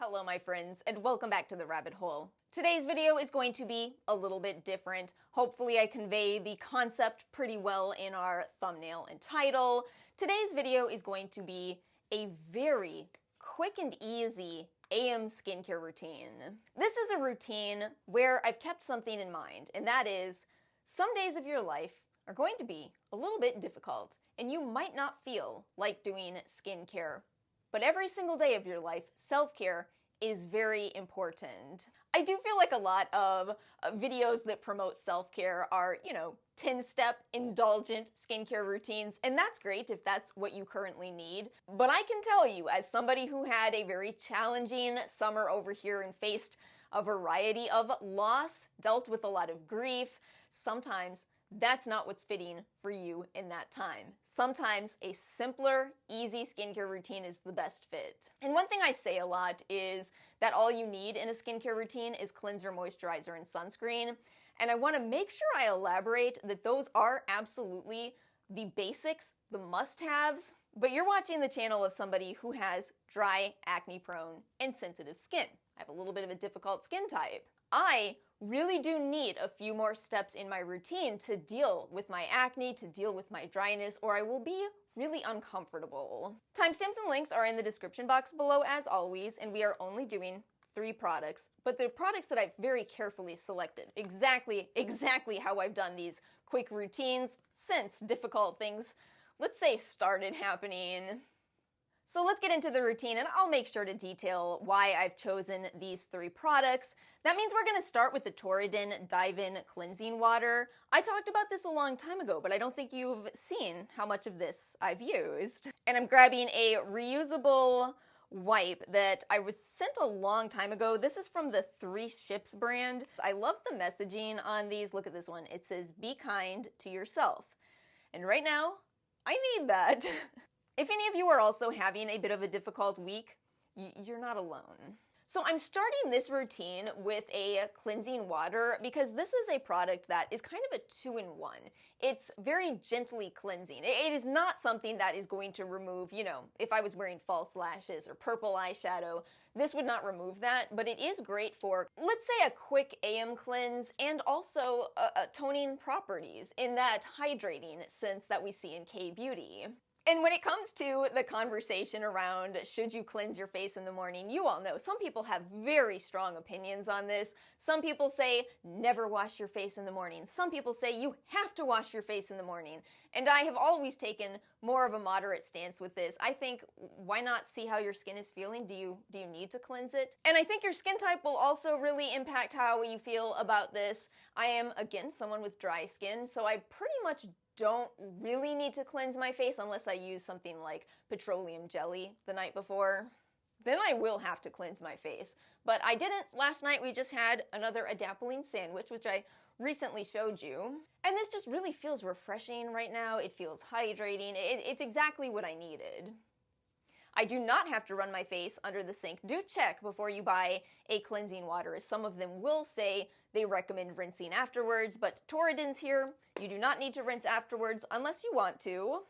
Hello my friends, and welcome back to the rabbit hole. Today's video is going to be a little bit different. Hopefully I convey the concept pretty well in our thumbnail and title. Today's video is going to be a very quick and easy AM skincare routine. This is a routine where I've kept something in mind, and that is some days of your life are going to be a little bit difficult, and you might not feel like doing skincare. But every single day of your life, self-care is very important. I do feel like a lot of videos that promote self-care are, 10-step indulgent skincare routines, and that's great if that's what you currently need. But I can tell you, as somebody who had a very challenging summer over here and faced a variety of loss, dealt with a lot of grief, sometimes that's not what's fitting for you in that time. Sometimes a simpler, easy skincare routine is the best fit. And one thing I say a lot is that all you need in a skincare routine is cleanser, moisturizer, and sunscreen. And I want to make sure I elaborate that those are absolutely the basics, the must-haves, but you're watching the channel of somebody who has dry, acne-prone, and sensitive skin. I have a little bit of a difficult skin type. I really do need a few more steps in my routine to deal with my acne, to deal with my dryness, or I will be really uncomfortable. Timestamps and links are in the description box below as always, and we are only doing 3 products, but the products that I've very carefully selected, exactly how I've done these quick routines since difficult things, let's say, started happening. So let's get into the routine, and I'll make sure to detail why I've chosen these 3 products. That means we're going to start with the Torridin Dive-In Cleansing Water. I talked about this a long time ago, but I don't think you've seen how much of this I've used. And I'm grabbing a reusable wipe that I was sent a long time ago. This is from the 3 Ships brand. I love the messaging on these. Look at this one. It says, "Be kind to yourself." And right now, I need that. If any of you are also having a bit of a difficult week, you're not alone. So I'm starting this routine with a cleansing water because this is a product that is kind of a 2-in-1. It's very gently cleansing. It is not something that is going to remove, if I was wearing false lashes or purple eyeshadow, this would not remove that, but it is great for, let's say, a quick AM cleanse and also toning properties in that hydrating sense that we see in K-beauty. And when it comes to the conversation around should you cleanse your face in the morning, you all know some people have very strong opinions on this. Some people say never wash your face in the morning. Some people say you have to wash your face in the morning. And I have always taken more of a moderate stance with this. I think, why not see how your skin is feeling? Do you need to cleanse it? And I think your skin type will also really impact how you feel about this. I am, again, someone with dry skin, so I pretty much don't really need to cleanse my face unless I use something like petroleum jelly the night before. Then I will have to cleanse my face. But I didn't. Last night we just had another adapalene sandwich, which I recently showed you. And this just really feels refreshing right now. It feels hydrating. It's exactly what I needed. I do not have to run my face under the sink. Do check before you buy a cleansing water, as some of them will say they recommend rinsing afterwards, but Torridin's here. You do not need to rinse afterwards unless you want to.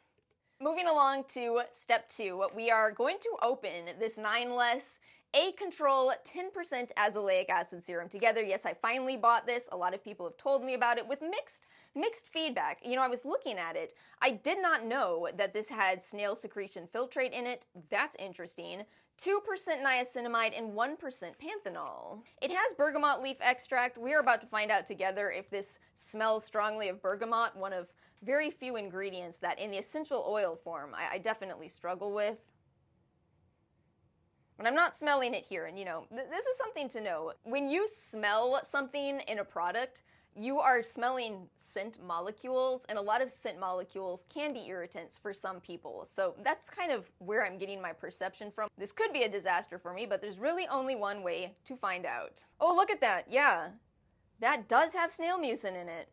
Moving along to step 2, we are going to open this 9less A-Control 10% azelaic acid serum together. Yes, I finally bought this. A lot of people have told me about it with mixed feedback. I was looking at it. I did not know that this had snail secretion filtrate in it. That's interesting. 2% niacinamide and 1% panthenol. It has bergamot leaf extract. We are about to find out together if this smells strongly of bergamot, one of very few ingredients that in the essential oil form I definitely struggle with. But I'm not smelling it here, and this is something to know. When you smell something in a product, you are smelling scent molecules, and a lot of scent molecules can be irritants for some people. So that's kind of where I'm getting my perception from. This could be a disaster for me, but there's really only one way to find out. Oh, look at that. Yeah, that does have snail mucin in it.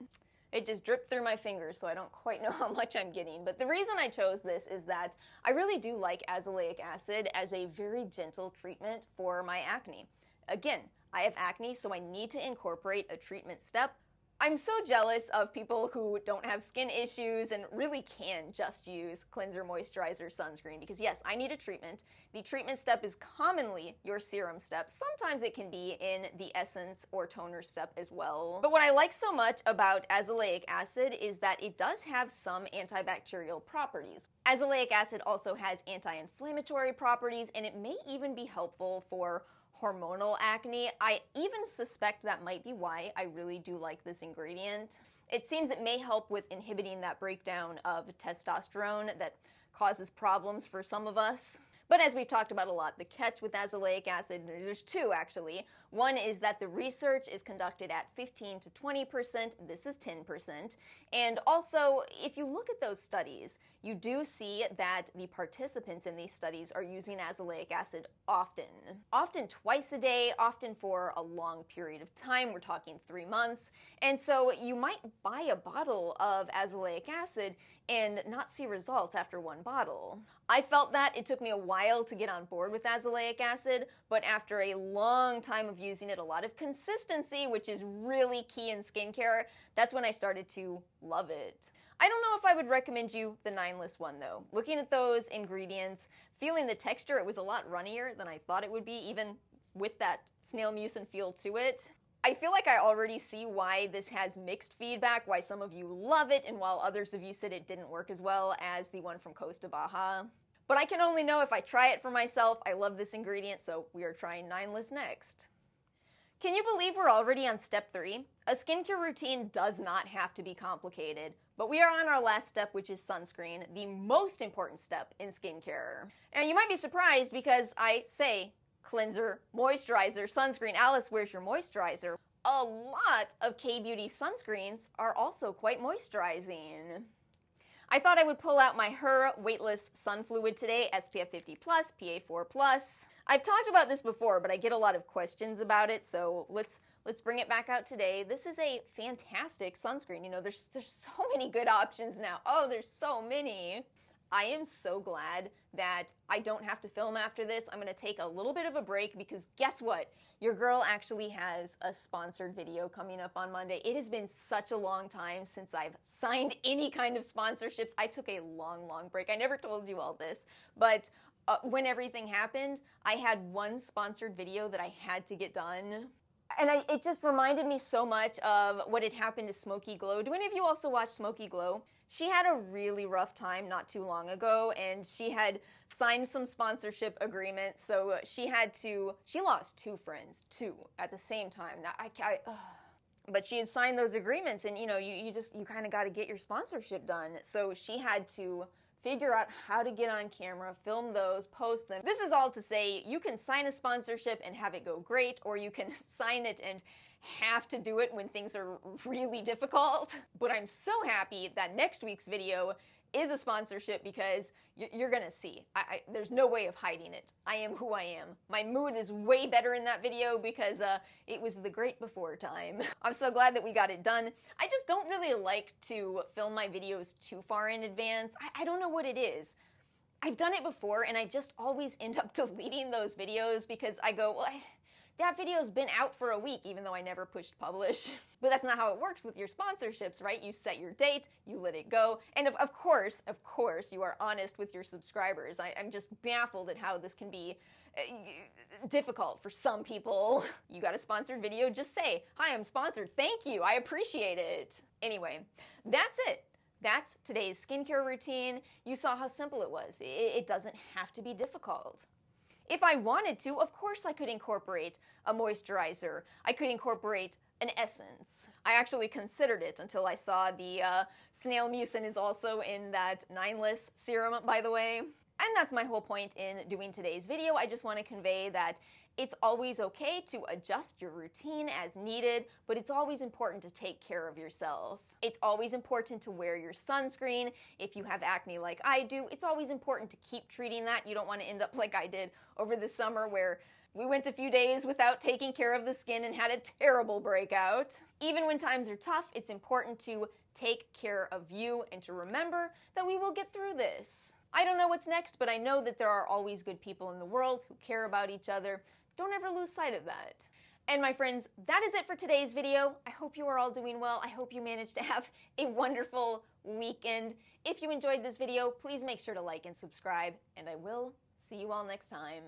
It just dripped through my fingers, so I don't quite know how much I'm getting. But the reason I chose this is that I really do like azelaic acid as a very gentle treatment for my acne. Again, I have acne, so I need to incorporate a treatment step. I'm so jealous of people who don't have skin issues and really can just use cleanser, moisturizer, sunscreen, because yes, I need a treatment. The treatment step is commonly your serum step. Sometimes it can be in the essence or toner step as well. But what I like so much about azelaic acid is that it does have some antibacterial properties. Azelaic acid also has anti-inflammatory properties, and it may even be helpful for hormonal acne. I even suspect that might be why I really do like this ingredient. It seems it may help with inhibiting that breakdown of testosterone that causes problems for some of us. But as we've talked about a lot, the catch with azelaic acid, there's two actually. One is that the research is conducted at 15 to 20%, this is 10%. And also, if you look at those studies, you do see that the participants in these studies are using azelaic acid often. Often twice a day, often for a long period of time, we're talking 3 months. And so you might buy a bottle of azelaic acid and not see results after one bottle. I felt that. It took me a while to get on board with azelaic acid, but after a long time of using it, a lot of consistency, which is really key in skincare, that's when I started to love it. I don't know if I would recommend you the 9-list one though. Looking at those ingredients, feeling the texture, it was a lot runnier than I thought it would be, even with that snail mucin feel to it. I feel like I already see why this has mixed feedback, why some of you love it, and while others of you said it didn't work as well as the one from Costa Baja. But I can only know if I try it for myself. I love this ingredient, so we are trying 9-list next. Can you believe we're already on step 3? A skincare routine does not have to be complicated, but we are on our last step, which is sunscreen, the most important step in skincare. And you might be surprised because I say cleanser, moisturizer, sunscreen. Alice, where's your moisturizer? A lot of K-Beauty sunscreens are also quite moisturizing. I thought I would pull out my Her Weightless Sun Fluid today, SPF 50+, PA4+. I've talked about this before, but I get a lot of questions about it, so let's bring it back out today. This is a fantastic sunscreen. You know, there's so many good options now. Oh, there's so many. I am so glad that I don't have to film after this. I'm going to take a little bit of a break because guess what? Your girl actually has a sponsored video coming up on Monday. It has been such a long time since I've signed any kind of sponsorships. I took a long break. I never told you all this, but when everything happened, I had one sponsored video that I had to get done. And it just reminded me so much of what had happened to Smoky Glow. Do any of you also watch Smoky Glow? She had a really rough time not too long ago, and she had signed some sponsorship agreements, so she lost 2 friends, 2 at the same time. Now, but she had signed those agreements, and you know, you kind of got to get your sponsorship done. So she had to figure out how to get on camera, film those, post them. This is all to say you can sign a sponsorship and have it go great, or you can sign it and have to do it when things are really difficult. But I'm so happy that next week's video is a sponsorship because you're gonna see. There's no way of hiding it. I am who I am. My mood is way better in that video because it was the great before time. I'm so glad that we got it done. I just don't really like to film my videos too far in advance. I don't know what it is. I've done it before and I just always end up deleting those videos because I go, well, that video's been out for a week, even though I never pushed publish. But that's not how it works with your sponsorships, right? You set your date, you let it go, and of course, you are honest with your subscribers. I'm just baffled at how this can be difficult for some people. You got a sponsored video, just say, hi, I'm sponsored, thank you, I appreciate it. Anyway, that's it. That's today's skincare routine. You saw how simple it was. It doesn't have to be difficult. If I wanted to, of course I could incorporate a moisturizer. I could incorporate an essence. I actually considered it until I saw the snail mucin is also in that 9-list serum, by the way. And that's my whole point in doing today's video. I just want to convey that it's always okay to adjust your routine as needed, but it's always important to take care of yourself. It's always important to wear your sunscreen. If you have acne like I do, it's always important to keep treating that. You don't want to end up like I did over the summer where we went a few days without taking care of the skin and had a terrible breakout. Even when times are tough, it's important to take care of you and to remember that we will get through this. I don't know what's next, but I know that there are always good people in the world who care about each other. Don't ever lose sight of that. And my friends, that is it for today's video. I hope you are all doing well. I hope you managed to have a wonderful weekend. If you enjoyed this video, please make sure to like and subscribe, and I will see you all next time.